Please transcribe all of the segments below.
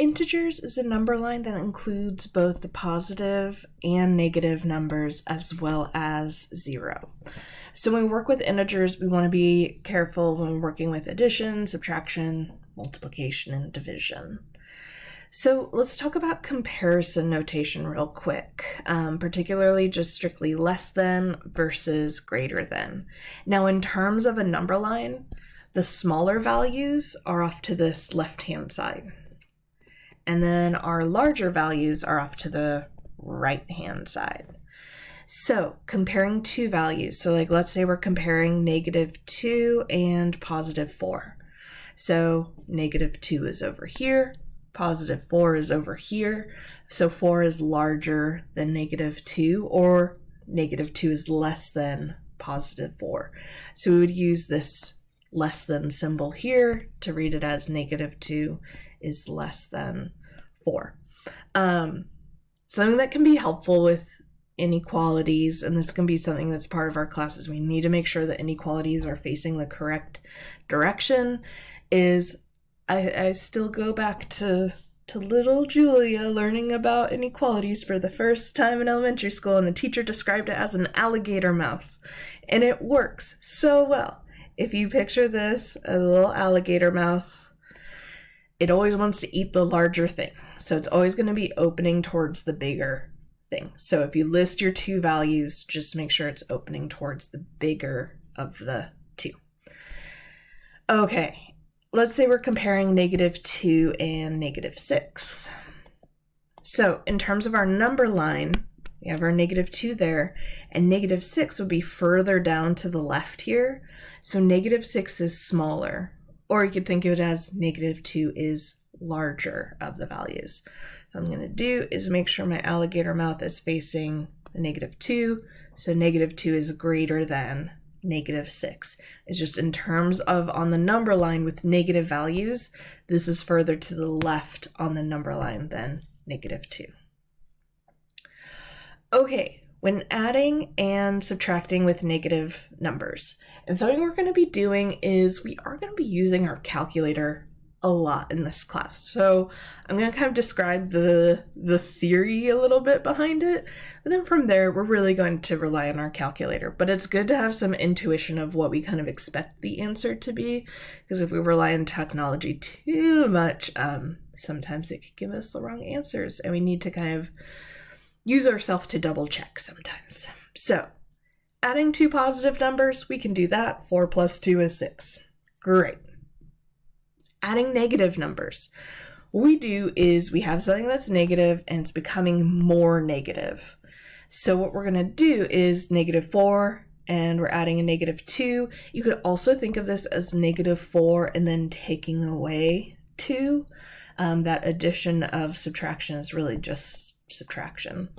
Integers is a number line that includes both the positive and negative numbers as well as 0. So when we work with integers, we want to be careful when we're working with addition, subtraction, multiplication, and division. So let's talk about comparison notation real quick, particularly just strictly less than versus greater than. Now in terms of a number line, the smaller values are off to this left-hand side. And then our larger values are off to the right-hand side. So comparing two values, so like let's say we're comparing -2 and +4. So -2 is over here, +4 is over here. So 4 is larger than -2, or -2 is less than +4. So we would use this less than symbol here to read it as -2 is less than 4. Something that can be helpful with inequalities, and this can be something that's part of our classes, we need to make sure that inequalities are facing the correct direction, is I still go back to little Julia learning about inequalities for the first time in elementary school, and the teacher described it as an alligator mouth, and it works so well. If you picture this, a little alligator mouth, it always wants to eat the larger thing. So it's always going to be opening towards the bigger thing. So if you list your two values, just make sure it's opening towards the bigger of the two. Okay, let's say we're comparing -2 and -6. So in terms of our number line, we have our -2 there, and -6 would be further down to the left here. So -6 is smaller, or you could think of it as -2 is larger of the values. So what I'm going to do is make sure my alligator mouth is facing the -2, so -2 is greater than -6. It's just in terms of on the number line with negative values, this is further to the left on the number line than -2. Okay. When adding and subtracting with negative numbers, and something we're going to be doing is we are going to be using our calculator a lot in this class. So I'm going to kind of describe the theory a little bit behind it, and then from there we're really going to rely on our calculator. But it's good to have some intuition of what we kind of expect the answer to be, because if we rely on technology too much, sometimes it could give us the wrong answers, and we need to kind of use ourselves to double check sometimes. So adding two positive numbers, we can do that. 4 + 2 is 6. Great. Adding negative numbers, what we do is we have something that's negative and it's becoming more negative. So what we're going to do is -4, and we're adding a -2. You could also think of this as -4 and then taking away 2. That addition of subtraction is really just subtraction.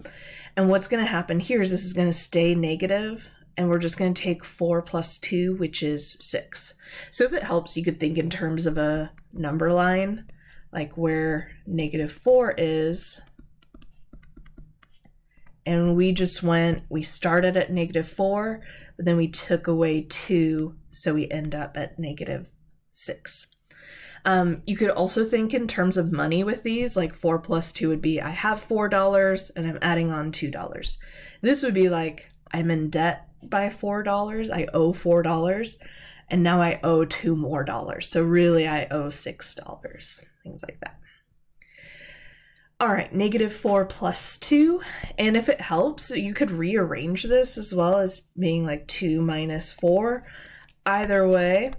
And what's going to happen here is this is going to stay negative, and we're just going to take 4 + 2, which is 6. So if it helps, you could think in terms of a number line, like where -4 is, and we started at -4, but then we took away 2, so we end up at -6. You could also think in terms of money with these, like 4 + 2 would be, I have $4 and I'm adding on $2. This would be like, I'm in debt by $4, I owe $4, and now I owe $2 more. So really I owe $6, things like that. All right, -4 + 2, and if it helps, you could rearrange this as well as being like 2 - 4, either way.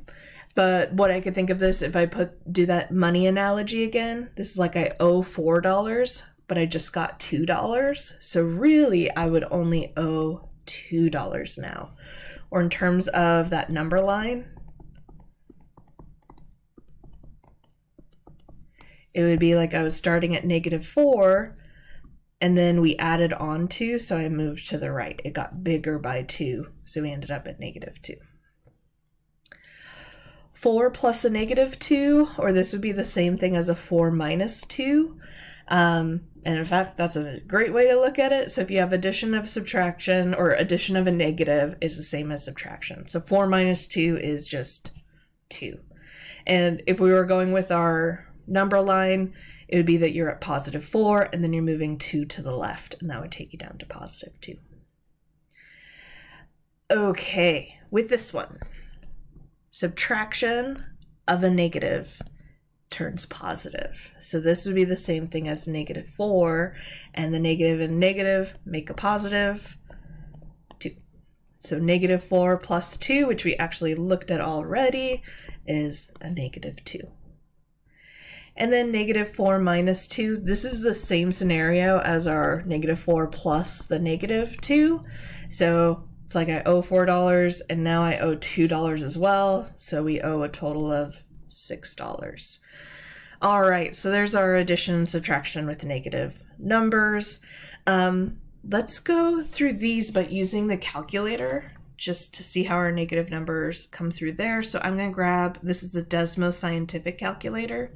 But what I could think of this, if I do that money analogy again, this is like I owe $4, but I just got $2. So really I would only owe $2 now. Or in terms of that number line, it would be like I was starting at -4, and then we added on 2, so I moved to the right. It got bigger by 2, so we ended up at -2. 4 plus a -2, or this would be the same thing as a 4 - 2. And in fact, that's a great way to look at it. So if you have addition of subtraction, or addition of a negative is the same as subtraction. So 4 - 2 is just 2. And if we were going with our number line, it would be that you're at positive 4, and then you're moving 2 to the left, and that would take you down to positive 2. Okay, with this one, subtraction of a negative turns positive. So this would be the same thing as negative 4, and the negative and negative make a positive 2. So negative 4 plus 2, which we actually looked at already, is a negative 2. And then negative 4 minus 2, this is the same scenario as our negative 4 plus the negative 2. So it's like I owe $4 and now I owe $2 as well. So we owe a total of $6. All right, so there's our addition and subtraction with negative numbers. Let's go through these but using the calculator just to see how our negative numbers come through there. So I'm going to grab, this is the Desmo Scientific Calculator.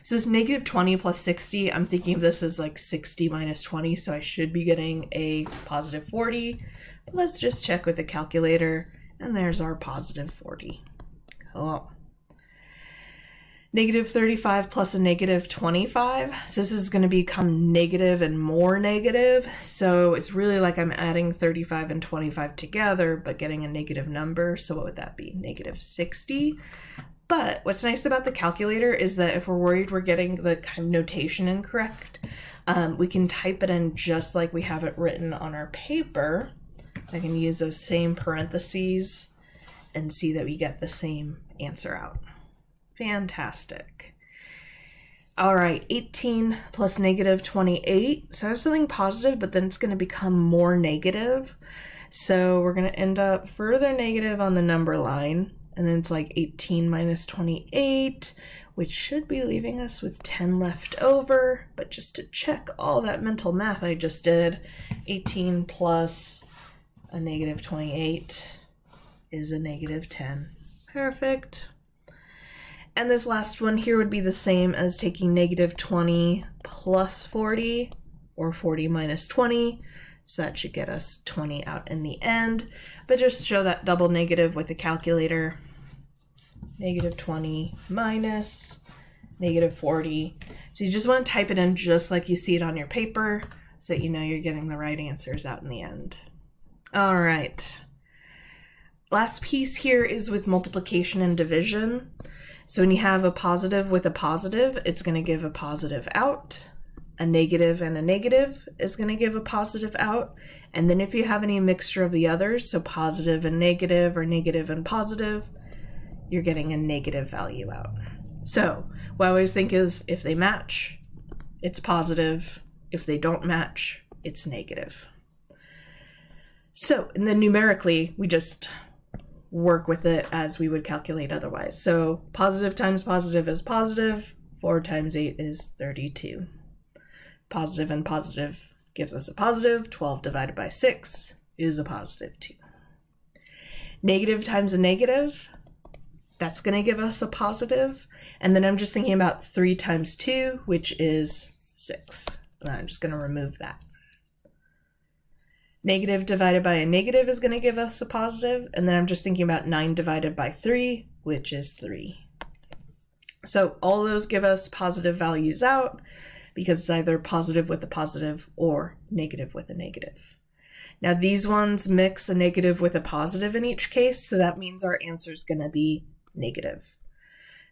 So this negative 20 plus 60, I'm thinking of this as like 60 minus 20, so I should be getting a positive 40. But let's just check with the calculator, and there's our positive 40. Cool. Negative 35 plus a negative 25. So this is going to become negative and more negative. So it's really like I'm adding 35 and 25 together, but getting a negative number. So what would that be? Negative 60. But what's nice about the calculator is that if we're worried we're getting the kind of notation incorrect, we can type it in just like we have it written on our paper. So I can use those same parentheses and see that we get the same answer out. Fantastic. All right, 18 plus negative 28. So I have something positive, but then it's going to become more negative. So we're going to end up further negative on the number line. And then it's like 18 minus 28, which should be leaving us with 10 left over. But just to check all that mental math I just did, 18 plus a negative 28 is a negative 10. Perfect. And this last one here would be the same as taking negative 20 plus 40, or 40 minus 20. So that should get us 20 out in the end. But just show that double negative with the calculator. Negative 20 minus negative 40. So you just want to type it in just like you see it on your paper so that you know you're getting the right answers out in the end. All right. Last piece here is with multiplication and division. So when you have a positive with a positive, it's going to give a positive out. A negative and a negative is going to give a positive out. And then if you have any mixture of the others, so positive and negative or negative and positive, you're getting a negative value out. So what I always think is if they match, it's positive. If they don't match, it's negative. So, and then numerically, we just work with it as we would calculate otherwise. So positive times positive is positive. 4 times 8 is 32. Positive and positive gives us a positive. 12 divided by 6 is a positive 2. Negative times a negative, that's going to give us a positive. And then I'm just thinking about 3 times 2, which is 6. And I'm just going to remove that. Negative divided by a negative is going to give us a positive. And then I'm just thinking about 9 divided by 3, which is 3. So all those give us positive values out, because it's either positive with a positive or negative with a negative. Now these ones mix a negative with a positive in each case, so that means our answer is going to be negative.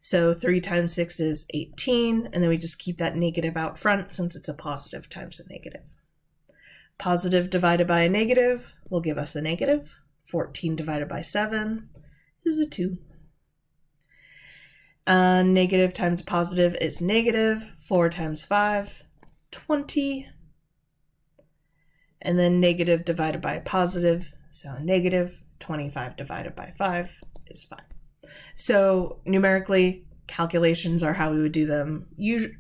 So 3 times 6 is 18, and then we just keep that negative out front since it's a positive times a negative. Positive divided by a negative will give us a negative. 14 divided by 7 is a 2. Negative times positive is negative. 4 times 5, 20. And then negative divided by positive, so negative. 25 divided by 5 is 5. So numerically, calculations are how we would do them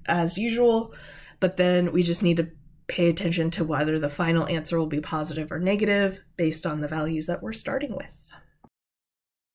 as usual, but then we just need to pay attention to whether the final answer will be positive or negative based on the values that we're starting with.